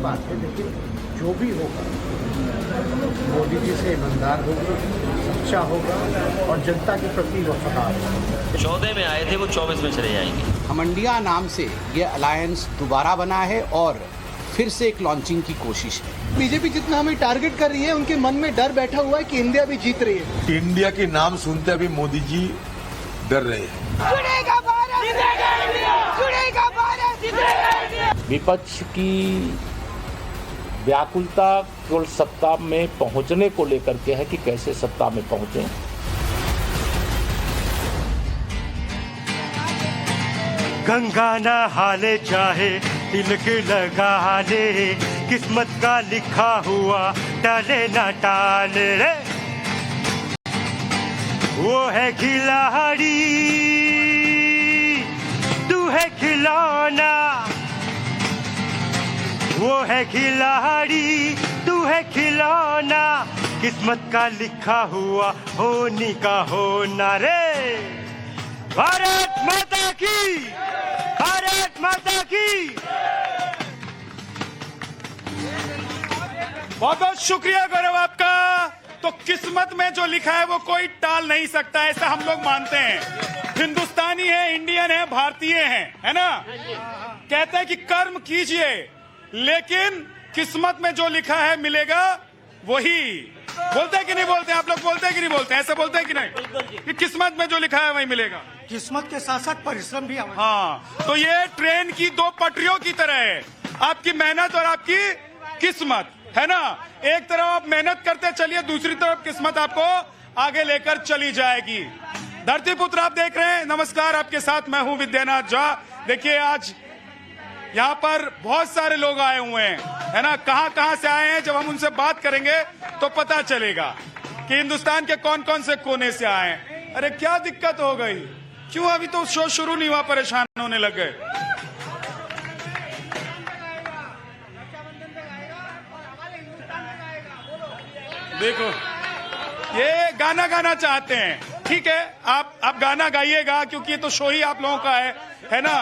बात है, लेकिन जो भी होगा मोदी जी से ईमानदार होगा, सच्चा होगा और जनता के प्रति वफादार होगा। 14 में आए थे, वो 24 में चले जाएंगे। हम इंडिया नाम से ये अलायंस दोबारा बना है और फिर से एक लॉन्चिंग की कोशिश है। बीजेपी जितना हमें टारगेट कर रही है, उनके मन में डर बैठा हुआ है कि इंडिया भी जीत रही है। इंडिया के नाम सुनते अभी मोदी जी डर रहे हैं। जुड़ेगा भारत, जुड़ेगा भारत। विपक्ष की व्याकुलता केवल सत्ता में पहुंचने को लेकर के है कि कैसे सत्ता में पहुंचे। गंगा नहाले चाहे तिलक लगा ले, किस्मत का लिखा हुआ टले न टाले रे। वो है खिलाड़ी, तू है खिलौना। वो है खिलाड़ी, तू है खिलौना। किस्मत का लिखा हुआ होने का होना रे। भारत माता की, भारत माता की। बहुत बहुत शुक्रिया गौरव आपका। तो किस्मत में जो लिखा है वो कोई टाल नहीं सकता, ऐसा हम लोग मानते हैं। हिंदुस्तानी है, इंडियन है, भारतीय है ना। कहते हैं कि कर्म कीजिए, लेकिन किस्मत में जो लिखा है मिलेगा वही। बोलते हैं कि नहीं बोलते? आप लोग बोलते हैं कि नहीं बोलते? ऐसे बोलते हैं कि नहीं कि किस्मत में जो लिखा है वही मिलेगा? किस्मत के साथ साथ परिश्रम भी आवश्यक। हाँ, तो ये ट्रेन की दो पटरियों की तरह है, आपकी मेहनत और आपकी किस्मत, है ना। एक तरफ आप मेहनत करते चलिए, दूसरी तरफ किस्मत आपको आगे लेकर चली जाएगी। धरती पुत्र आप देख रहे हैं। नमस्कार, आपके साथ मैं हूं विद्यानाथ झा। देखिए, आज यहाँ पर बहुत सारे लोग आए हुए हैं, है ना। कहां से आए हैं, जब हम उनसे बात करेंगे तो पता चलेगा कि हिंदुस्तान के कौन कौन से कोने से आए हैं। अरे क्या दिक्कत हो गई? क्यों अभी तो शो शुरू नहीं हुआ, परेशान होने लग गए? देखो, ये गाना गाना चाहते हैं। ठीक है, आप गाना गाइएगा, क्योंकि ये तो शो ही आप लोगों का है ना।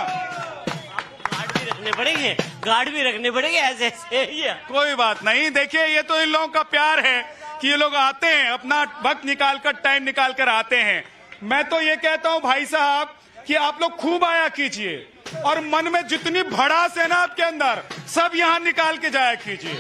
रखने पड़ेंगे, गार्ड भी रखने पड़ेंगे, ऐसे ऐसे। कोई बात नहीं। देखिए, ये तो इन लोगों का प्यार है कि ये लोग आते हैं, अपना वक्त निकालकर, टाइम निकालकर आते हैं। मैं तो ये कहता हूं भाई साहब कि आप लोग खूब आया कीजिए, और मन में जितनी भड़ास है ना आपके अंदर, सब यहां निकाल के जाया कीजिए।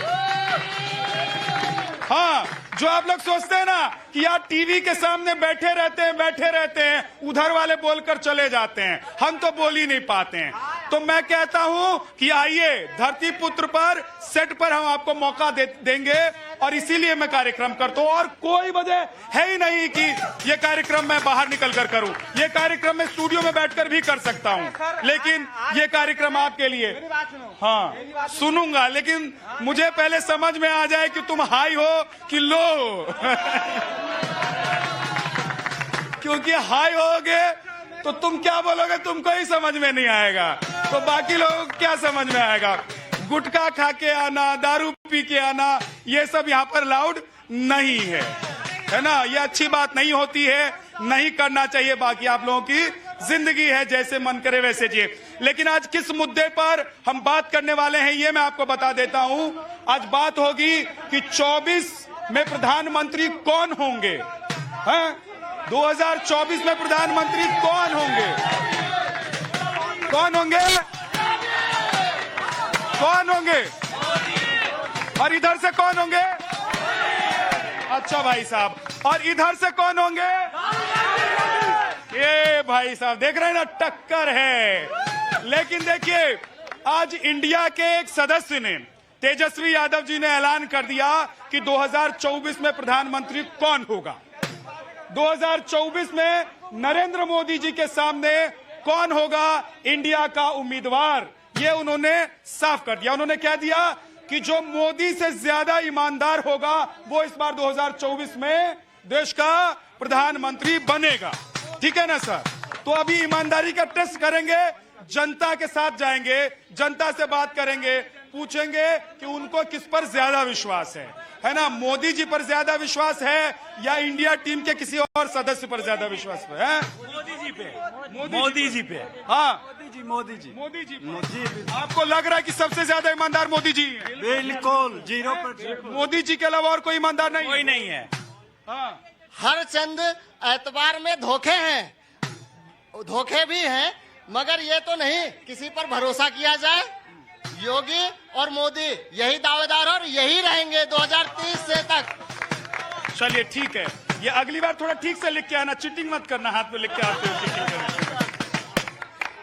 हाँ, जो आप लोग सोचते हैं ना कि यार टीवी के सामने बैठे रहते हैं, उधर वाले बोलकर चले जाते हैं, हम तो बोल ही नहीं पाते हैं। तो मैं कहता हूं कि आइए, धरती पुत्र पर सेट पर हम आपको मौका देंगे, और इसीलिए मैं कार्यक्रम करता हूं। और कोई वजह है ही नहीं कि ये कार्यक्रम मैं बाहर निकल कर करूं। ये कार्यक्रम मैं स्टूडियो में बैठकर भी कर सकता हूं, लेकिन ये कार्यक्रम आपके लिए। हाँ, सुनूंगा, लेकिन मुझे पहले समझ में आ जाए कि तुम हाई हो कि लो। क्योंकि हाई होगे तो तुम क्या बोलोगे तुमको ही समझ में नहीं आएगा, तो बाकी लोगों को क्या समझ में आएगा। गुटखा खा के आना, दारू पी के आना, ये सब यहाँ पर अलाउड नहीं है ना। ये अच्छी बात नहीं होती है, नहीं करना चाहिए। बाकी आप लोगों की जिंदगी है, जैसे मन करे वैसे जिए। लेकिन आज किस मुद्दे पर हम बात करने वाले हैं, ये मैं आपको बता देता हूं। आज बात होगी कि 24 में प्रधानमंत्री कौन होंगे। 2024 में प्रधानमंत्री कौन होंगे? कौन होंगे? कौन होंगे? और इधर से कौन होंगे? अच्छा भाई साहब, और इधर से कौन होंगे? ये भाई साहब देख रहे हैं ना, टक्कर है। लेकिन देखिए, आज इंडिया के एक सदस्य ने, तेजस्वी यादव जी ने ऐलान कर दिया कि 2024 में प्रधानमंत्री कौन होगा। 2024 में नरेंद्र मोदी जी के सामने कौन होगा इंडिया का उम्मीदवार, ये उन्होंने साफ कर दिया। उन्होंने कह दिया कि जो मोदी से ज्यादा ईमानदार होगा वो इस बार 2024 में देश का प्रधानमंत्री बनेगा। ठीक है ना सर? तो अभी ईमानदारी का टेस्ट करेंगे, जनता के साथ जाएंगे, जनता से बात करेंगे, पूछेंगे कि उनको किस पर ज्यादा विश्वास है ना। मोदी जी पर ज्यादा विश्वास है या इंडिया टीम के किसी और सदस्य पर ज्यादा विश्वास है? मोदी जी पे। मोदी जी पे। हाँ, मोदी जी आपको लग रहा है कि सबसे ज्यादा ईमानदार मोदी जी हैं? बिल्कुल 0%। मोदी जी के अलावा और कोई ईमानदार नहीं? कोई नहीं है। हाँ, हर चंद एतबार में धोखे हैं, धोखे भी हैं, मगर ये तो नहीं किसी पर भरोसा किया जाए। योगी और मोदी यही दावेदार और यही रहेंगे 2030 से तक। चलिए ठीक है, ये अगली बार थोड़ा ठीक से लिख के आना, चीटिंग मत करना, हाथ में लिख के आते हो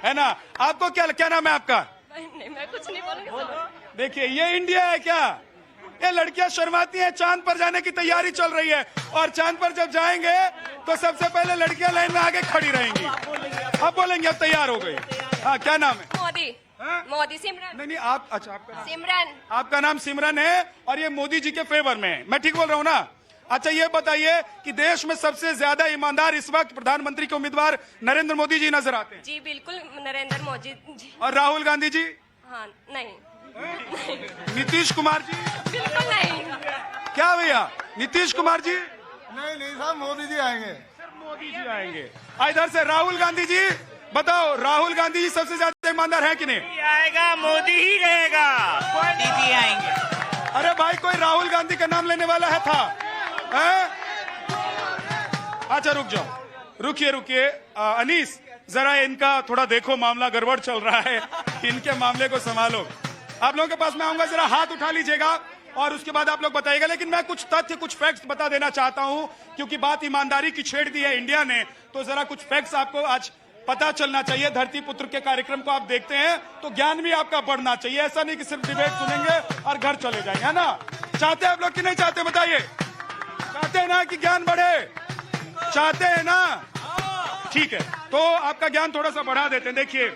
है ना। आपको क्या नाम है आपका? नहीं, मैं कुछ नहीं बोलूंगी। देखिए ये इंडिया है क्या? ये लड़कियां शर्माती हैं, चांद पर जाने की तैयारी चल रही है, और चांद पर जब जाएंगे तो सबसे पहले लड़कियां लाइन में आगे खड़ी रहेंगी। अब बोलेंगे अब तैयार हो गई। हाँ, क्या नाम है? मोदी। मोदी सिमरन। नहीं आप, अच्छा आपका सिमरन। आपका नाम सिमरन है और ये मोदी जी के फेवर में है, मैं ठीक बोल रहा हूँ ना? अच्छा ये बताइए कि देश में सबसे ज्यादा ईमानदार इस वक्त प्रधानमंत्री के उम्मीदवार नरेंद्र मोदी जी नजर आते हैं? जी बिल्कुल, नरेंद्र मोदी जी। और राहुल गांधी जी? हाँ, नहीं। नीतीश कुमार जी? बिल्कुल नहीं। क्या भैया, नीतीश कुमार जी? नहीं साहब, मोदी जी आएंगे। मोदी जी आएंगे। इधर से राहुल गांधी जी, बताओ राहुल गांधी जी सबसे ज्यादा ईमानदार है कि नहीं? आएगा मोदी ही रहेगा, मोदी जी आएंगे। अरे भाई, कोई राहुल गांधी का नाम लेने वाला है था? अच्छा रुक जाओ, रुकिए अनीस, जरा इनका थोड़ा देखो, मामला गड़बड़ चल रहा है, इनके मामले को संभालो। आप लोगों के पास मैं आऊंगा, जरा हाथ उठा लीजिएगा और उसके बाद आप लोग बताइएगा। लेकिन मैं कुछ तथ्य, कुछ फैक्ट्स बता देना चाहता हूं, क्योंकि बात ईमानदारी की छेड़ दी है इंडिया ने, तो जरा कुछ फैक्ट्स आपको आज पता चलना चाहिए। धरती पुत्र के कार्यक्रम को आप देखते हैं तो ज्ञान भी आपका बढ़ना चाहिए, ऐसा नहीं कि सिर्फ डिबेट सुनेंगे और घर चले जाएंगे, है ना? चाहते हैं आप लोग कि नहीं चाहते, बताइए। चाहते हैं ना कि ज्ञान बढ़े? चाहते हैं ना? ठीक है, तो आपका ज्ञान थोड़ा सा बढ़ा देते हैं। देखिए,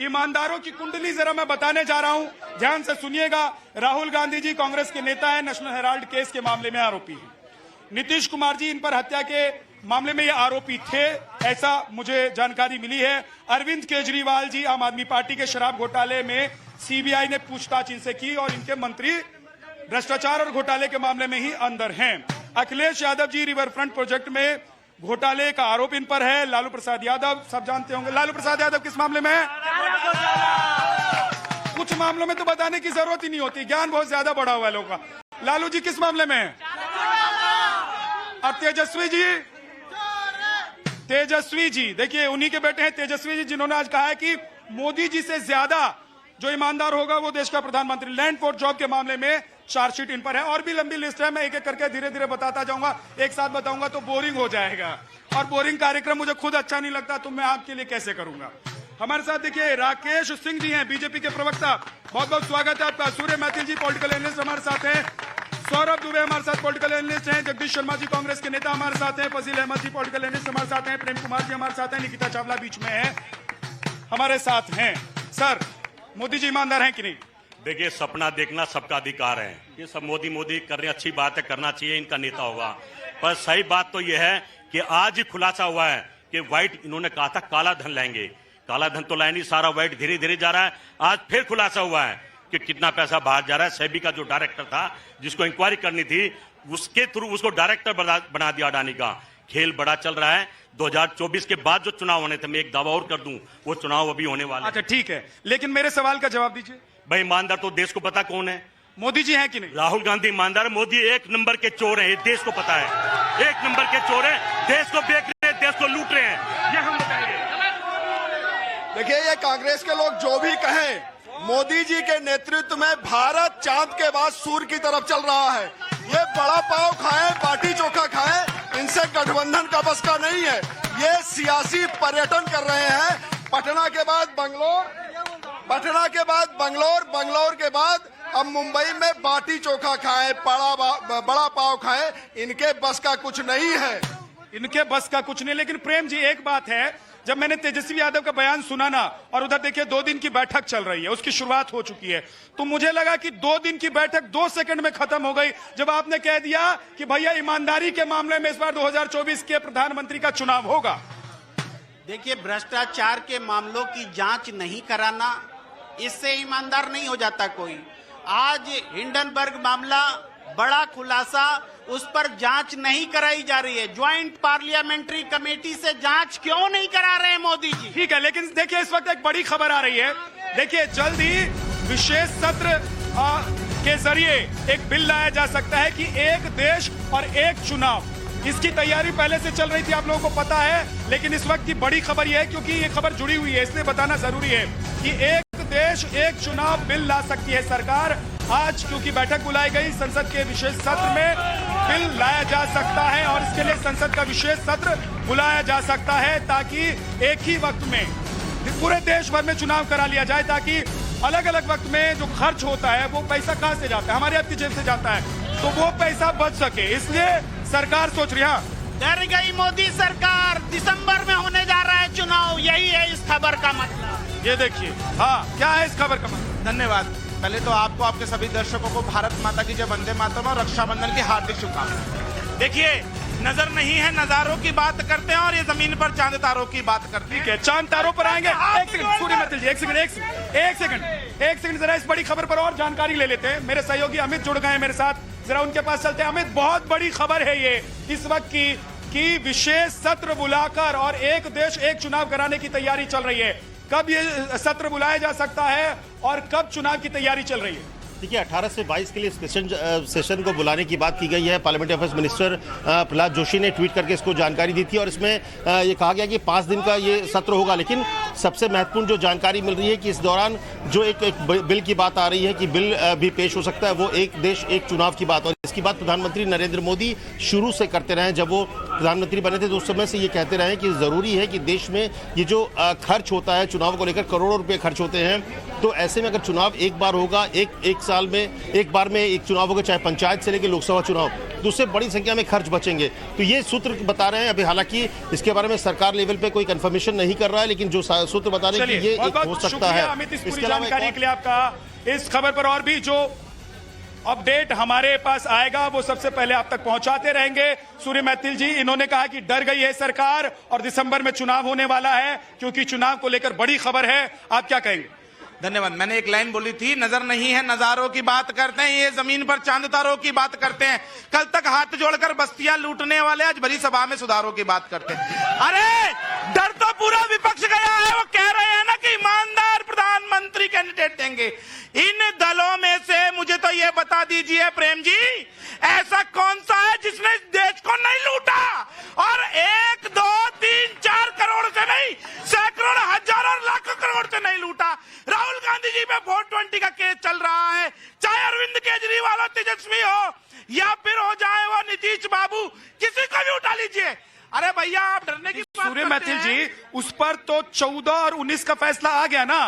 ईमानदारों की कुंडली जरा मैं बताने जा रहा हूं, ध्यान से सुनिएगा। राहुल गांधी जी कांग्रेस के नेता है, नेशनल हेराल्ड केस के मामले में आरोपी हैं। नीतीश कुमार जी इन पर हत्या के मामले में ये आरोपी थे, ऐसा मुझे जानकारी मिली है। अरविंद केजरीवाल जी आम आदमी पार्टी के शराब घोटाले में सीबीआई ने पूछताछ इनसे की और इनके मंत्री भ्रष्टाचार और घोटाले के मामले में ही अंदर हैं। Akhilesh Yadav ji river front project में घोटाले का आरोप इन पर है। लालू प्रसाद यादव, सब जानते होंगे लालू प्रसाद यादव किस मामले में है? कुछ मामलों में तो बताने की जरूरत ही नहीं होती, ज्ञान बहुत ज्यादा बढ़ा हुआ है लोगों का। लालू जी किस मामले में है? और तेजस्वी जी, देखिए उन्हीं के बेटे हैं तेजस्वी जी, जिन्होंने आज कहा है कि मोदी जी से ज्यादा जो ईमानदार होगा वो देश का प्रधानमंत्री। लैंड फॉर जॉब के मामले में चार्जशीट इन पर है, और भी लंबी लिस्ट है, मैं एक एक करके धीरे धीरे बताता जाऊंगा, एक साथ बताऊंगा तो बोरिंग हो जाएगा, और बोरिंग कार्यक्रम मुझे खुद अच्छा नहीं लगता, तो मैं आपके लिए कैसे करूंगा। हमारे साथ देखिए राकेश सिंह जी हैं, बीजेपी के प्रवक्ता, बहुत बहुत स्वागत है आपका। सूर्य मैथिल जी पॉलिटिकल एनालिस्ट हमारे साथ हैं। सौरभ दुबे हमारे साथ पॉलिटिकल एनालिस्ट हैं। जगदीश शर्मा जी कांग्रेस के नेता हमारे साथ हैं। फजील अहमद जी पॉलिटिकल एनालिस्ट हमारे साथ हैं। प्रेम कुमार जी हमारे साथ हैं। निकिता चावला बीच में है, हमारे साथ हैं। सर, मोदी जी ईमानदार हैं कि नहीं? देखिए, सपना देखना सबका अधिकार है, ये सब मोदी मोदी कर रहे, अच्छी बात है, करना चाहिए, इनका नेता होगा। पर सही बात तो यह है कि आज ही खुलासा हुआ है कि व्हाइट, इन्होंने कहा था काला धन लाएंगे, काला धन तो लाए नहीं, सारा व्हाइट धीरे धीरे जा रहा है। आज फिर खुलासा हुआ है कि कितना पैसा बाहर जा रहा है। सेबी का जो डायरेक्टर था, जिसको इंक्वायरी करनी थी, उसके थ्रू उसको डायरेक्टर बना दिया अडानी का। खेल बड़ा चल रहा है। 2024 के बाद जो चुनाव होने थे, मैं एक दावा और कर दूं, वो चुनाव अभी होने वाले। अच्छा ठीक है, लेकिन मेरे सवाल का जवाब दीजिए। भाई, ईमानदार तो देश को पता कौन है? मोदी जी हैं कि नहीं? राहुल गांधी ईमानदार, मोदी एक नंबर के चोर हैं, ये देश को पता है, एक नंबर के चोर हैं, देश को बेच रहे हैं, देश को लूट रहे हैं, ये हम बताएंगे। देखिए, ये कांग्रेस के लोग जो भी कहें, मोदी जी के नेतृत्व में भारत चांद के बाद सूर्य की तरफ चल रहा है। ये बड़ा पाव खाएं, बाटी चोखा खाएं, इनसे गठबंधन का बस का नहीं है। ये सियासी पर्यटन कर रहे हैं। पटना के बाद बंगलोर, पटना के बाद बंगलोर, बंगलोर के बाद अब मुंबई में बाटी चोखा खाएं, बड़ा पाव खाएं, इनके बस का कुछ नहीं है, इनके बस का कुछ नहीं। लेकिन प्रेम जी, एक बात है, जब मैंने तेजस्वी यादव का बयान सुना ना, और उधर देखिए 2 दिन की बैठक चल रही है, उसकी शुरुआत हो चुकी है, तो मुझे लगा कि 2 दिन की बैठक 2 सेकंड में खत्म हो गई, जब आपने कह दिया कि भैया ईमानदारी के मामले में इस बार 2024 के प्रधानमंत्री का चुनाव होगा। देखिए, भ्रष्टाचार के मामलों की जांच नहीं कराना, इससे ईमानदार नहीं हो जाता कोई। आज हिंडनबर्ग मामला, बड़ा खुलासा, उस पर जांच नहीं कराई जा रही है। ज्वाइंट पार्लियामेंट्री कमेटी से जांच क्यों नहीं करा रहे हैं मोदी जी? ठीक है, लेकिन देखिए इस वक्त एक बड़ी खबर आ रही है। देखिए जल्द ही विशेष सत्र के जरिए एक बिल लाया जा सकता है कि एक देश और एक चुनाव। इसकी तैयारी पहले से चल रही थी, आप लोगों को पता है, लेकिन इस वक्त की बड़ी खबर यह है, क्योंकि ये खबर जुड़ी हुई है इसलिए बताना जरूरी है कि एक देश एक चुनाव बिल ला सकती है सरकार। आज क्योंकि बैठक बुलाई गई, संसद के विशेष सत्र में बिल लाया जा सकता है और इसके लिए संसद का विशेष सत्र बुलाया जा सकता है ताकि एक ही वक्त में पूरे देश भर में चुनाव करा लिया जाए, ताकि अलग अलग वक्त में जो खर्च होता है वो पैसा कहां से जाता है, हमारे आपकी जेब से जाता है, तो वो पैसा बच सके, इसलिए सरकार सोच रही है। डर गई मोदी सरकार, दिसंबर में होने जा रहा है चुनाव, यही है इस खबर का मतलब। ये देखिए, हाँ क्या है इस खबर का मतलब। धन्यवाद। पहले तो आपको, आपके सभी दर्शकों को भारत माता की जय, वंदे मातरम और रक्षाबंधन की हार्दिक शुभकामनाएं। देखिए, नजर नहीं है नजारों की बात करते हैं और ये जमीन पर चांद तारों की बात करते हैं। ठीक है, चांद तारों पर आएंगे। एक सेकंड सूर्य मित्तल जी, एक सेकंड जरा इस बड़ी खबर पर और जानकारी ले लेते हैं। मेरे सहयोगी अमित जुड़ गए हैं मेरे साथ, जरा उनके पास चलते हैं। अमित, बहुत बड़ी खबर है ये इस वक्त की कि विशेष सत्र बुलाकर और एक देश एक चुनाव कराने की तैयारी चल रही है। कब ये सत्र बुलाया जा सकता है और कब चुनाव की तैयारी चल रही है? देखिए 18 से 22 के लिए सेशन को बुलाने की बात की गई है। Parliamentary affairs minister Prahlad Joshi ने ट्वीट करके इसको जानकारी दी थी और इसमें ये कहा गया कि 5 दिन का ये सत्र होगा। लेकिन सबसे महत्वपूर्ण जो जानकारी मिल रही है कि इस दौरान जो एक बिल की बात आ रही है कि बिल भी पेश हो सकता है, वो एक देश एक चुनाव की बात। और इसकी बात प्रधानमंत्री नरेंद्र मोदी शुरू से करते रहे। जब वो प्रधानमंत्री बने थे तो उस समय से ये कहते रहे कि जरूरी है कि देश में ये जो खर्च होता है चुनाव को लेकर, करोड़ों रुपए खर्च होते हैं, तो ऐसे में अगर चुनाव एक बार होगा, एक साल में एक बार में एक चुनाव होगा, चाहे पंचायत से लेकर लोकसभा चुनाव, तो उससे बड़ी संख्या में खर्च बचेंगे। तो ये सूत्र बता रहे हैं। अभी हालांकि इसके बारे में सरकार लेवल पे कोई कंफर्मेशन नहीं कर रहा है, लेकिन जो सूत्र बता रहे हैं कि ये एक हो सकता है। अमित, इस पूरी जानकारी के लिए आपका। इस खबर पर और भी जो अपडेट हमारे पास आएगा वो सबसे पहले आप तक पहुंचाते रहेंगे। सूर्य मित्तल जी, इन्होंने कहा कि डर गई है सरकार और दिसंबर में चुनाव होने वाला है, क्योंकि चुनाव को लेकर बड़ी खबर है। आप क्या कहेंगे? धन्यवाद। मैंने एक लाइन बोली थी, नजर नहीं है नजारों की बात करते हैं, ये जमीन पर चांद तारों की बात करते हैं। कल तक हाथ जोड़कर बस्तियां लूटने वाले आज भरी सभा में सुधारों की बात करते हैं। अरे डर तो पूरा विपक्ष गया है। वो कह रहे हैं ना कि ईमानदार प्रधानमंत्री कैंडिडेट देंगे। इन दलों में से मुझे तो ये बता दीजिए प्रेम जी, ऐसा कौन सा है जिसने इस देश को नहीं लूटा? और 1, 2, 3, 4 करोड़ से नहीं, सैकड़ों, हजारों, लाखों करोड़ से नहीं लूटा। राहुल गांधी जी पे 420 का केस चल रहा है, चाहे अरविंद केजरीवाल हो, तेजस्वी हो, या फिर हो जाए वो नीतीश बाबू, किसी को भी उठा लीजिए। अरे भैया, आप डरने की बात सूर्य मित्तल जी, उस पर तो 14 और 19 का फैसला आ गया ना,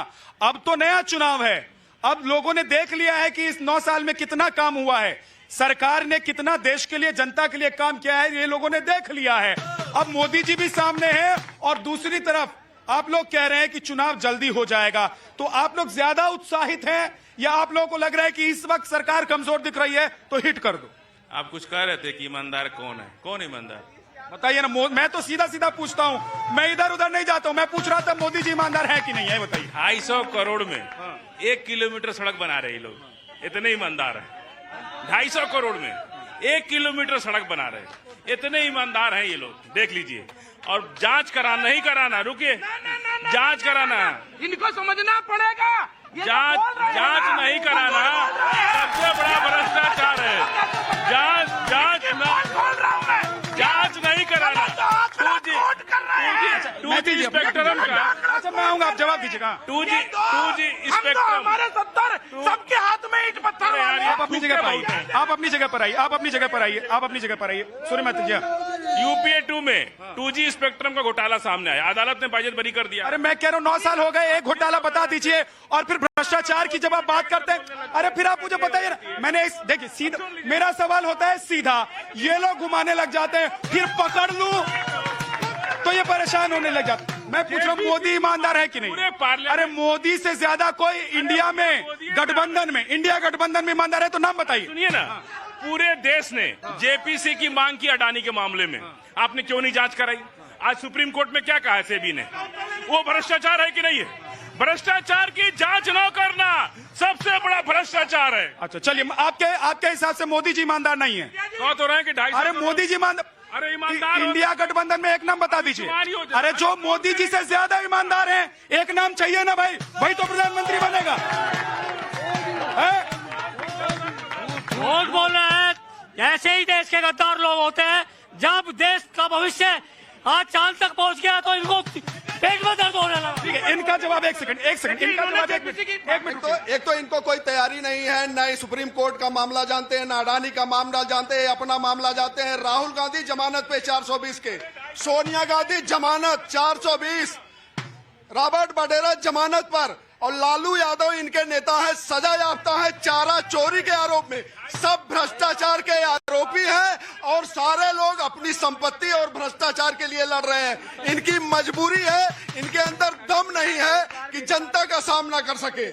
अब तो नया चुनाव है। अब लोगों ने देख लिया है कि इस 9 साल में कितना काम हुआ है, सरकार ने कितना देश के लिए, जनता के लिए काम किया है, ये लोगों ने देख लिया है। अब मोदी जी भी सामने हैं और दूसरी तरफ आप लोग कह रहे हैं कि चुनाव जल्दी हो जाएगा। तो आप लोग ज्यादा उत्साहित हैं या आप लोगों को लग रहा है कि इस वक्त सरकार कमजोर दिख रही है तो हिट कर दो? आप कुछ कह रहे थे कि ईमानदार कौन है, कौन ईमानदार? बताइए ना। मैं तो सीधा सीधा पूछता हूं, मैं इधर उधर नहीं जाता हूं। मैं पूछ रहा था मोदी जी ईमानदार है कि नहीं है, बताइए। 250 करोड़ में 1 किलोमीटर सड़क बना रहे हैं लोग, इतने ईमानदार है। 250 करोड़ में 1 किलोमीटर सड़क बना रहे, इतने ईमानदार हैं ये लोग, देख लीजिए। और जांच कराना, नहीं कराना, रुकिए, जांच कराना, इनको समझना पड़ेगा। जांच नहीं कराना सबसे बड़ा भ्रष्टाचार है। जांच नहीं कराना। 2G स्पेक्ट्रम का, अच्छा मैं आऊंगा, आप जवाब दीजिएगा। 2G स्पेक्ट्रम, हमारे 70 सबके हाथ में ईंट पत्थर। आप अपनी जगह पर आइए, आप अपनी जगह पर आइए, आप अपनी जगह पर आइए, आप अपनी जगह पर आइए। सूर्य मित्तल जी, यूपीए 2 में 2G स्पेक्ट्रम का घोटाला सामने आया, अदालत ने बाजियत बरी कर दिया। अरे मैं कह रहा हूँ 9 साल हो गए, एक घोटाला बता दीजिए और फिर भ्रष्टाचार की जब आप बात करते हैं, अरे फिर आप मुझे बताइए ना। मैंने देखिए सीधा मेरा सवाल होता है सीधा, ये लोग घुमाने लग जाते हैं, फिर पकड़ लूं तो ये परेशान होने लग जाते। मैं पूछ रहा हूँ मोदी ईमानदार है कि नहीं? अरे मोदी से ज्यादा कोई इंडिया में गठबंधन में, इंडिया गठबंधन में ईमानदार है तो नाम बताइए। सुनिए ना, पूरे देश ने जेपीसी की मांग की अडानी के मामले में, आपने क्यों नहीं जांच कराई? आज सुप्रीम कोर्ट में क्या कहा है सेबी ने? वो भ्रष्टाचार है कि नहीं है? भ्रष्टाचार की जांच न करना सबसे बड़ा भ्रष्टाचार है। अच्छा चलिए, आपके हिसाब से मोदी जी ईमानदार नहीं है? कह तो रहे हैं कि 250। अरे मोदी जी ईमानदार, अरे ईमानदार इंडिया गठबंधन में एक नाम बता दीजिए। अरे जो मोदी जी से ज्यादा ईमानदार हैं, एक नाम चाहिए ना भाई, वही तो प्रधानमंत्री बनेगा। झूठ बोल रहे हैं। ऐसे ही देश के गद्दार लोग होते हैं। जब देश का भविष्य आज चांद तक पहुंच गया तो इनको पेट में दर्द होने लगा। ठीक है, इनका जवाब एक सेकंड, इनका जवाब एक मिनट। एक तो इनको कोई तैयारी नहीं है, न ही सुप्रीम कोर्ट का मामला जानते हैं, न अडानी का मामला जानते हैं, अपना मामला जानते हैं। राहुल गांधी जमानत पे 420 के, सोनिया गांधी जमानत 420, रॉबर्ट वाड्रा जमानत पर, और लालू यादव इनके नेता है, सजा याफ्ता है चारा चोरी के आरोप में। सब भ्रष्टाचार के आरोपी हैं और सारे लोग अपनी संपत्ति और भ्रष्टाचार के लिए लड़ रहे हैं। इनकी मजबूरी है, इनके अंदर दम नहीं है कि जनता का सामना कर सके।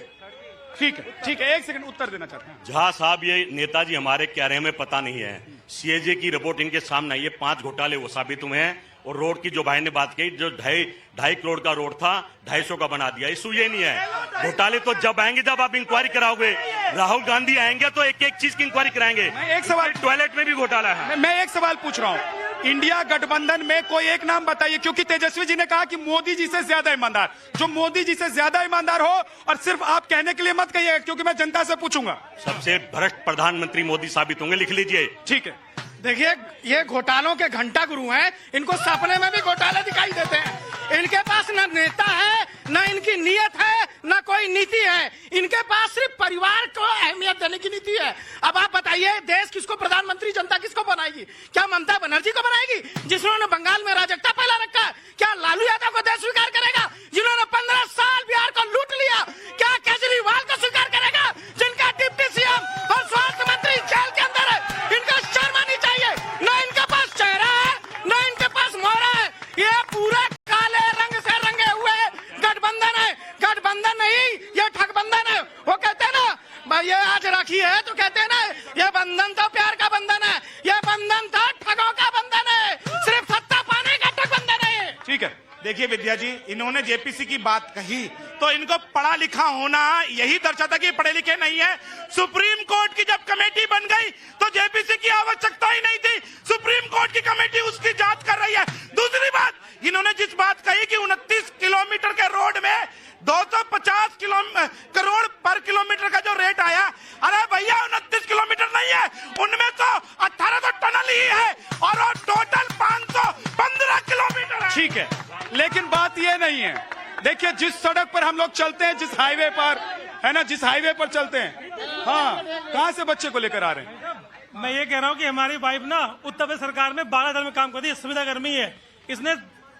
ठीक है, एक सेकंड उत्तर देना चाहते हैं। झा साहब, ये नेताजी हमारे क्या रहे हमें पता नहीं है। सीएजे की रिपोर्ट इनके सामने आई है, 5 घोटाले वो साबित हुए हैं। और रोड की जो भाई ने बात की, जो 2.5 करोड़ का रोड था 250 का बना दिया। इशू ये नहीं है। घोटाले तो जब आएंगे जब आप इंक्वायरी कराओगे। राहुल गांधी आएंगे तो एक एक चीज की इंक्वायरी कराएंगे। एक सवाल, टॉयलेट में भी घोटाला है। मैं एक सवाल पूछ रहा हूँ, इंडिया गठबंधन में कोई एक नाम बताइए, क्योंकि तेजस्वी जी ने कहा कि मोदी जी से ज्यादा ईमानदार। जो मोदी जी से ज्यादा ईमानदार हो, और सिर्फ आप कहने के लिए मत कहिएगा, क्योंकि मैं जनता से पूछूंगा। सबसे भ्रष्ट प्रधानमंत्री मोदी साबित होंगे, लिख लीजिए। ठीक है, देखिए ये घोटालों के घंटा गुरु हैं, इनको सपने में भी घोटाले दिखाई देते हैं। इनके पास न नेता है, न इनकी नीयत है, न कोई नीति है। इनके पास सिर्फ परिवार को अहमियत देने की नीति है। अब आप बताइए, देश किसको प्रधानमंत्री, जनता किसको बनाएगी? क्या ममता बनर्जी को बनाएगी, जिन्होंने बंगाल में अराजकता फैला रखा है? क्या लालू यादव को देश स्वीकार करेगा, जिन्होंने 15 साल बिहार को लूट लिया? क्या केजरीवाल को स्वीकार करेगा, जिनका डिप्टी सीएम और स्वास्थ्य मंत्री जेल के अंदर है? इनको शर्म आनी चाहिए। न इनके पास चेहरा है, न इनके पास मोहरा है। ये पूरा काले रंग से रंगे हुए गठबंधन है। गठबंधन नहीं, ये ठगबंधन है। वो कहते हैं ना, ये आज राखी है तो कहते हैं ना, ये बंधन तो प्यार का बंधन है, ये बंधन था ठगों का बंधन है, सिर्फ सत्ता पाने का ठगबंधन है। ठीक है, देखिए विद्या जी, इन्होंने जेपीसी की बात कही तो इनको पढ़ा लिखा होना यही दर्शाता कि पढ़े लिखे नहीं है। सुप्रीम कोर्ट की जब कमेटी बन गई तो जेपीसी की आवश्यकता ही नहीं थी। सुप्रीम कोर्ट की कमेटी उसकी जांच कर रही है। दूसरी बात, इन्होंने जिस बात कही कि 29 किलोमीटर के रोड में 250 करोड़ पर किलोमीटर का जो रेट आया, अरे भैया 29 किलोमीटर नहीं है, उनमें तो 18 तो टनल ही है और टोटल 515 किलोमीटर है। ठीक है, लेकिन बात ये नहीं है। देखिए, जिस सड़क पर हम लोग चलते हैं, जिस हाईवे पर है ना, जिस हाईवे पर चलते हैं, हाँ, कहाँ से बच्चे को लेकर आ रहे हैं? मैं ये कह रहा हूँ कि हमारी वाइफ ना उत्तर प्रदेश सरकार में 12 हजार में काम करती है, सुविधा कर्मी है। इसने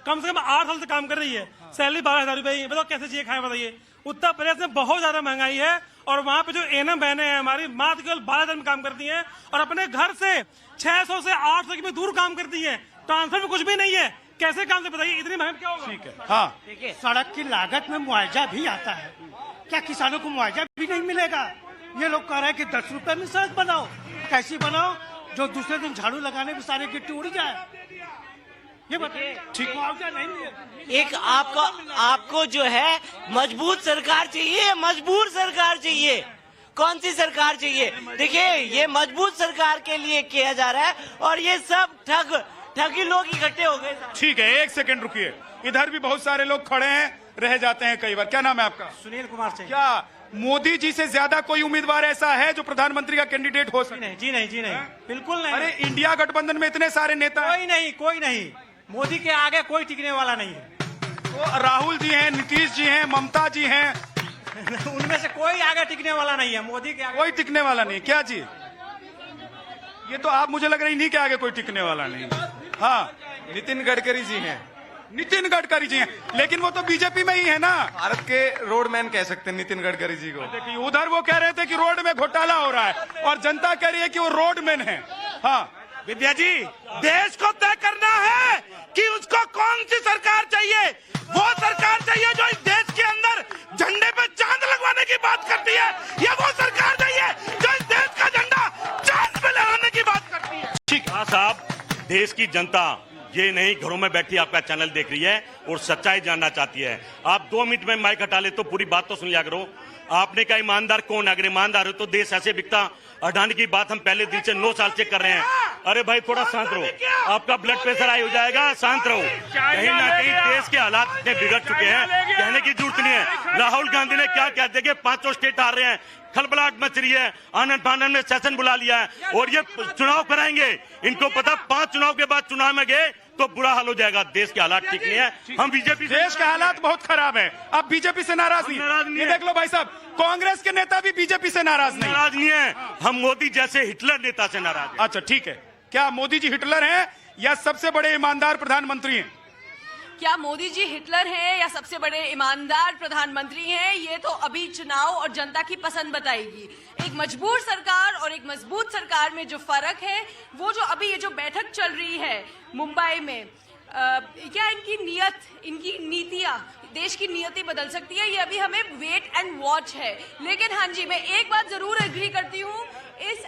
कम से कम 8 साल से काम कर रही है, सैलरी 12,000 रुपए ही। बताओ कैसे चाहिए खाए, बताइए। उत्तर प्रदेश में बहुत ज्यादा महंगाई है और वहाँ पे जो एनएम बहनें हैं हमारी, मात्र केवल 12 हजार में काम करती हैं और अपने घर से 600 से 800 की दूर काम करती है। ट्रांसफर में कुछ भी नहीं है, कैसे काम से बताइए, इतनी महंगाई क्या होगा? ठीक है, हाँ, देखिए, सड़क की लागत में मुआवजा भी आता है, क्या किसानों को मुआवजा भी नहीं मिलेगा? ये लोग कह रहे हैं कि 10 रुपए में सड़क बनाओ। कैसी बनाओ जो दूसरे दिन झाड़ू लगाने में सारे गिट्टी उड़ जाए? ये बताइए, ठीक मुआवजा नहीं मिलेगा। एक आपको जो है मजबूत सरकार चाहिए, मजबूर सरकार चाहिए। कौन सी सरकार चाहिए? देखिए, ये मजबूत सरकार के लिए किया जा रहा है और ये सब ठगी लोग इकट्ठे हो गए। ठीक है, एक सेकंड रुकिए। इधर भी बहुत सारे लोग खड़े हैं, रह जाते हैं कई बार। क्या नाम है आपका? सुनील कुमार सिंह। क्या मोदी जी से ज्यादा कोई उम्मीदवार ऐसा है जो प्रधानमंत्री का कैंडिडेट हो सके? जी नहीं, बिल्कुल नहीं। अरे इंडिया गठबंधन में इतने सारे नेता, कोई नहीं। मोदी के आगे कोई टिकने वाला नहीं है। तो राहुल जी हैं, नीतीश जी हैं, ममता जी हैं, उनमें से कोई आगे टिकने वाला नहीं है। मोदी के आगे कोई टिकने वाला नहीं। क्या जी, ये तो आप मुझे लग रही नहीं कि आगे कोई टिकने वाला नहीं। हाँ, नितिन गडकरी जी हैं। नितिन गडकरी जी हैं, लेकिन वो तो बीजेपी में ही है ना। भारत के रोडमैन कह सकते हैं नितिन गडकरी जी को। देखिए, उधर वो कह रहे थे कि रोड में घोटाला हो रहा है और जनता कह रही है कि वो रोडमैन है। हाँ विद्या जी, देश को तय करना है कि उसको कौन सी सरकार चाहिए। वो सरकार चाहिए जो इस देश के अंदर झंडे पे चांद लगवाने की बात करती है, या वो सरकार चाहिए जो इस देश का झंडा चांद पे लहराने की बात करती है? ठीक है साहब, देश की जनता ये नहीं घरों में बैठी आपका चैनल देख रही है और सच्चाई जानना चाहती है। आप 2 मिनट में माइक हटा ले तो पूरी बात तो सुन लिया करो। आपने कहा ईमानदार कौन है? अगर ईमानदार हो तो देश ऐसे बिकता। अडानी की बात हम पहले दिन से 9 साल से कर रहे हैं। अरे भाई थोड़ा शांत रहो, आपका ब्लड प्रेशर हाई हो जाएगा, शांत रहो। कहीं ना कहीं देश के हालात इतने बिगड़ चुके हैं, कहने की जरूरत नहीं है। राहुल गांधी ने क्या क्या देखिए, 5 स्टेट हार रहे हैं, खलबलाहट मच रही है, आनंद फानंद में सेशन बुला लिया है और ये चुनाव कराएंगे। इनको पता 5 चुनाव के बाद चुनाव में गए तो बुरा हाल हो जाएगा, देश के हालात ठीक नहीं है। हम बीजेपी, देश के हालात बहुत खराब है, अब बीजेपी से नाराज नहीं। ये देख लो भाई साहब, कांग्रेस के नेता भी बीजेपी से नाराज नहीं है, हम मोदी जैसे हिटलर नेता से नाराज हैं। अच्छा ठीक है, क्या मोदी जी हिटलर हैं या सबसे बड़े ईमानदार प्रधानमंत्री हैं? क्या मोदी जी हिटलर हैं या सबसे बड़े ईमानदार प्रधानमंत्री हैं, ये तो अभी चुनाव और जनता की पसंद बताएगी। एक मजबूर सरकार और एक मजबूत सरकार में जो फर्क है, वो जो अभी ये जो बैठक चल रही है मुंबई में, क्या इनकी नीयत, इनकी नीतियां देश की नीयति बदल सकती है, ये अभी हमें वेट एंड वॉच है। लेकिन हाँ जी, मैं एक बात जरूर एग्री करती हूँ, इस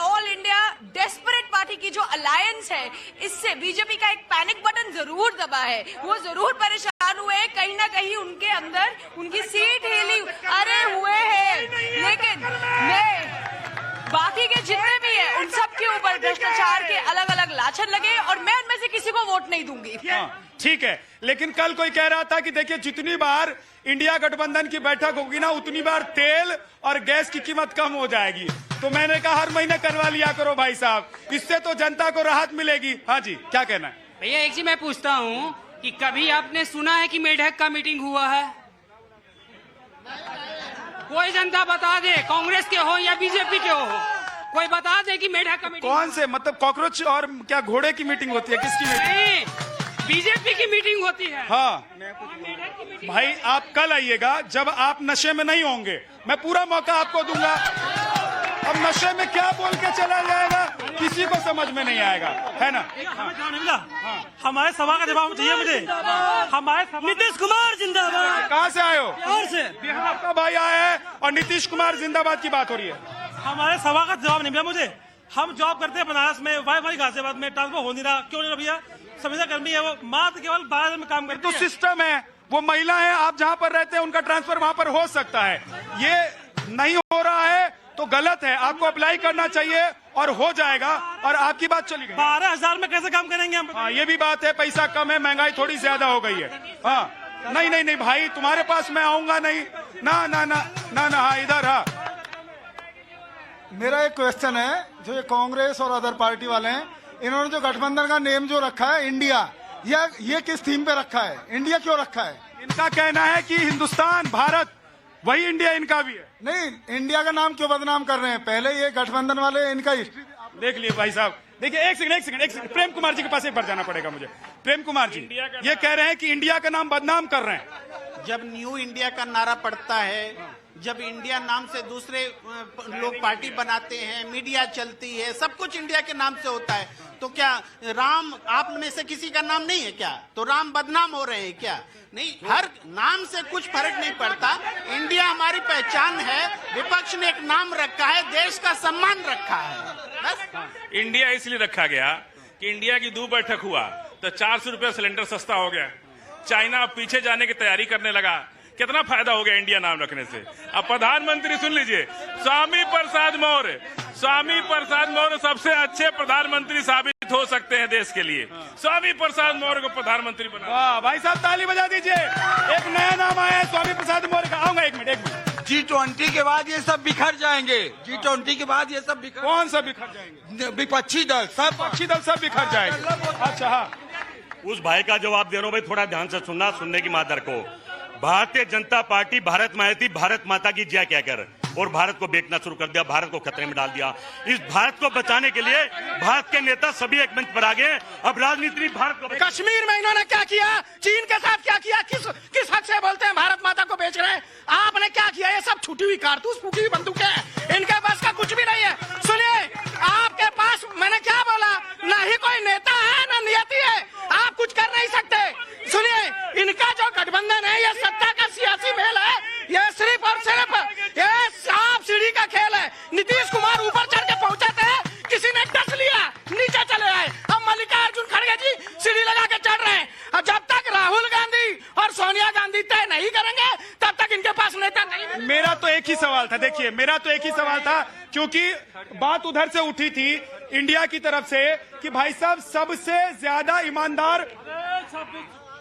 ऑल इंडिया डेस्परेट पार्टी की जो अलायंस है, इससे बीजेपी का एक पैनिक बटन जरूर दबा है। वो जरूर परेशान हुए, कहीं ना कहीं उनके अंदर उनकी सीट हिली, अरे हुए हैं। लेकिन मैं बाकी के जितने भी हैं उन सब के ऊपर भ्रष्टाचार के अलग अलग लाछन लगे और मैं उनमें से किसी को वोट नहीं दूंगी। ठीक है, लेकिन कल कोई कह रहा था कि देखिए जितनी बार इंडिया गठबंधन की बैठक होगी ना, उतनी बार तेल और गैस की कीमत कम हो जाएगी। तो मैंने कहा हर महीने करवा लिया करो भाई साहब, इससे तो जनता को राहत मिलेगी। हाँ जी, क्या कहना है भैया? एक चीज मैं पूछता हूँ कि कभी आपने सुना है कि मेढक का मीटिंग हुआ है? कोई जनता बता दे, कांग्रेस के हो या बीजेपी के हो, कोई बता दे कि मेढक का मीटिंग कौन से, मतलब कॉकरोच और क्या घोड़े की मीटिंग होती है, किसकी मीटिंग? बीजेपी की मीटिंग होती है। हाँ भाई, आप कल आइएगा जब आप नशे में नहीं होंगे, मैं पूरा मौका आपको दूंगा। अब नशे में क्या बोल के चला जाएगा, किसी को समझ में नहीं आएगा, है ना? हमारे सभा का जवाब चाहिए मुझे। हमारे नीतीश कुमार जिंदाबाद। कहाँ से आए हो? बिहार से। बिहार का भाई आया है और नीतीश कुमार जिंदाबाद की बात हो रही है। हमारे सभा का जवाब नहीं मिला मुझे। हम जॉब करते हैं बनारस में, वाई गाजियाबाद में, ट्रांसफर हो नहीं रहा, क्यों नहीं रहा भैया? संविदा कर्मी है वो, मात्र केवल 12 में काम करते हैं। तो सिस्टम है, वो महिला है, आप जहाँ पर रहते हैं उनका ट्रांसफर वहाँ पर हो सकता है। ये नहीं हो रहा है तो गलत है, आपको अप्लाई करना चाहिए और हो जाएगा और आपकी बात चली गई। 12,000 में कैसे काम करेंगे हम? हाँ, ये भी बात है, पैसा कम है, महंगाई थोड़ी ज्यादा हो गई है। हाँ, नहीं भाई, तुम्हारे पास मैं आऊंगा नहीं, ना ना ना ना ना। हाँ, इधर। हाँ, मेरा एक क्वेश्चन है, जो ये कांग्रेस और अदर पार्टी वाले हैं, इन्होंने जो गठबंधन का नेम जो रखा है इंडिया, ये किस थीम पे रखा है? इंडिया क्यों रखा है? इनका कहना है कि हिंदुस्तान, भारत, वही इंडिया इनका भी है। नहीं, इंडिया का नाम क्यों बदनाम कर रहे हैं? पहले ये गठबंधन वाले, इनका हिस्ट्री देख लिए भाई साहब। देखिए, एक सेकंड, प्रेम कुमार जी के पास एक बार जाना पड़ेगा मुझे। प्रेम कुमार जी ये कह रहे हैं कि इंडिया का नाम बदनाम कर रहे हैं। जब न्यू इंडिया का नारा पड़ता है, जब इंडिया नाम से दूसरे लोग पार्टी बनाते हैं, मीडिया चलती है, सब कुछ इंडिया के नाम से होता है, तो क्या राम आप में से किसी का नाम नहीं है क्या? तो राम बदनाम हो रहे हैं क्या? नहीं, हर नाम से कुछ फर्क नहीं पड़ता। इंडिया हमारी पहचान है, विपक्ष ने एक नाम रखा है, देश का सम्मान रखा है, बस। इंडिया इसलिए रखा गया कि इंडिया की 2 बैठक हुआ तो 400 रुपये सिलेंडर सस्ता हो गया, चाइना अब पीछे जाने की तैयारी करने लगा। कितना फायदा हो गया इंडिया नाम रखने से। अब प्रधानमंत्री सुन लीजिए, स्वामी प्रसाद मौर्य सबसे अच्छे प्रधानमंत्री साबित हो सकते हैं देश के लिए। स्वामी प्रसाद मौर्य को प्रधानमंत्री बना। वाह भाई साहब, ताली बजा दीजिए। एक नया नाम आया है, स्वामी प्रसाद मौर्य का। आऊंगा, एक मिनट। G20 के बाद ये सब बिखर जाएंगे। G20 के बाद ये सब बिखर, कौन सा बिखर जाएंगे? विपक्षी दल सब बिखर जाएंगे। अच्छा, हाँ, उस भाई का जवाब दे रहा हूं भाई, थोड़ा ध्यान से सुनना, सुनने की मादर को। भारतीय जनता पार्टी भारत माँ थी, भारत माता की जय कहकर, और भारत को बेचना शुरू कर दिया, भारत को खतरे में डाल दिया। इस भारत को बचाने के लिए भारत के नेता सभी एक मंच पर आ गए। अब राजनीति भारत को, कश्मीर में इन्होंने क्या किया, चीन के साथ क्या किया, किस हक से बोलते हैं भारत माता को बेच रहे हैं? आपने क्या किया? ये सब छूटी हुई कारतूस, फूटी हुई बंदूकें हैं, इनके पास का कुछ भी नहीं है। सुनिए, आपके पास मैंने क्या बोला, ना ही कोई नेता है ना नियति है, आप कुछ कर नहीं सकते। सुनिए, इनका जो गठबंधन है, ये सत्ता का सियासी मेल है, ये सिर्फ और सिर्फ ये सांप सीढ़ी का खेल है। नीतीश कुमार ऊपर चढ़ के पहुंचे थे, किसी ने डस लिया, नीचे चले आए। अब मल्लिकार्जुन खड़गे जी सीढ़ी लगा के चढ़ रहे हैं। अब जब तक राहुल गांधी और सोनिया गांधी तय नहीं करेंगे, तब तक तक इनके पास नेता नहीं। मेरा तो एक ही सवाल था, देखिए मेरा तो एक ही सवाल था, क्योंकि बात उधर से उठी थी इंडिया की तरफ से कि भाई साहब सबसे ज्यादा ईमानदार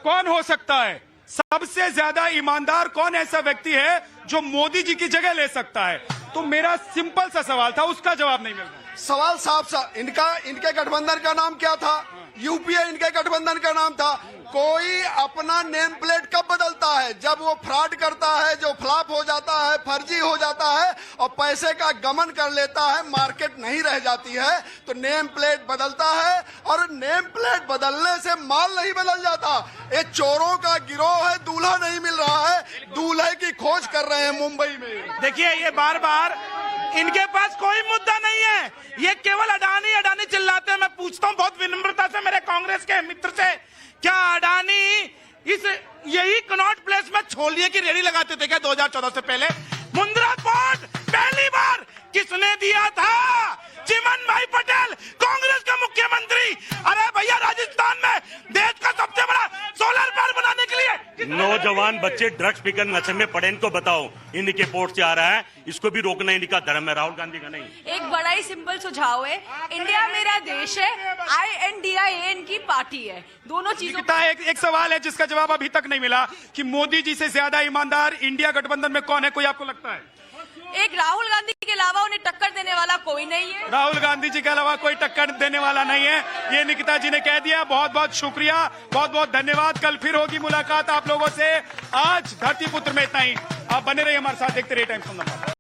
कौन हो सकता है, सबसे ज्यादा ईमानदार कौन ऐसा व्यक्ति है जो मोदी जी की जगह ले सकता है। तो मेरा सिंपल सा सवाल था, उसका जवाब नहीं मिल रहा। सवाल साफ सा, इनके गठबंधन का नाम क्या था? यूपीए इनके गठबंधन का नाम था। कोई अपना नेम प्लेट कब बदलता है? जब वो फ्रॉड करता है, जो फ्लॉप हो जाता है, फर्जी हो जाता है और पैसे का गमन कर लेता है, मार्केट नहीं रह जाती है, तो नेम प्लेट बदलता है। और नेम प्लेट बदलने से माल नहीं बदल जाता। ये चोरों का गिरोह है, दूल्हा नहीं मिल रहा है, दूल्हे की खोज कर रहे हैं मुंबई में। देखिए ये बार बार इनके पास कोई मुद्दा नहीं है, ये केवल अडानी अडानी चिल्लाते हैं। मैं पूछता हूं बहुत विनम्रता से मेरे कांग्रेस के मित्र से, क्या अडानी यही कनॉट प्लेस में छोलिए की रेडी लगाते थे क्या 2014 से पहले? मुंद्रा पोर्ट पहली बार किसने दिया था? चिमन भाई पटेल, कांग्रेस का मुख्यमंत्री। अरे भैया राजस्थान में देश का सबसे बड़ा सोलर पार्क बनाने के लिए नौजवान बच्चे ड्रग्स पीकर नशे में पड़े, इनको बताओ। इनके पोर्ट से आ रहा है, इसको भी रोकना इनका धर्म है, राहुल गांधी का नहीं। एक बड़ा ही सिंपल सुझाव है, इंडिया मेरा देश है, INDIA इनकी पार्टी है, दोनों चीजों का एक सवाल है जिसका जवाब अभी तक नहीं मिला कि मोदी जी से ज्यादा ईमानदार इंडिया गठबंधन में कौन है, कोई आपको लगता है? एक राहुल गांधी के अलावा उन्हें टक्कर देने वाला कोई नहीं है। राहुल गांधी जी के अलावा कोई टक्कर देने वाला नहीं है, ये निकिता जी ने कह दिया। बहुत बहुत शुक्रिया, बहुत बहुत धन्यवाद। कल फिर होगी मुलाकात आप लोगों से। आज धरती पुत्र में इतना ही। आप बने रहिए हमारे साथ, देखते रहिए टाइम्स ऑफ इंडिया।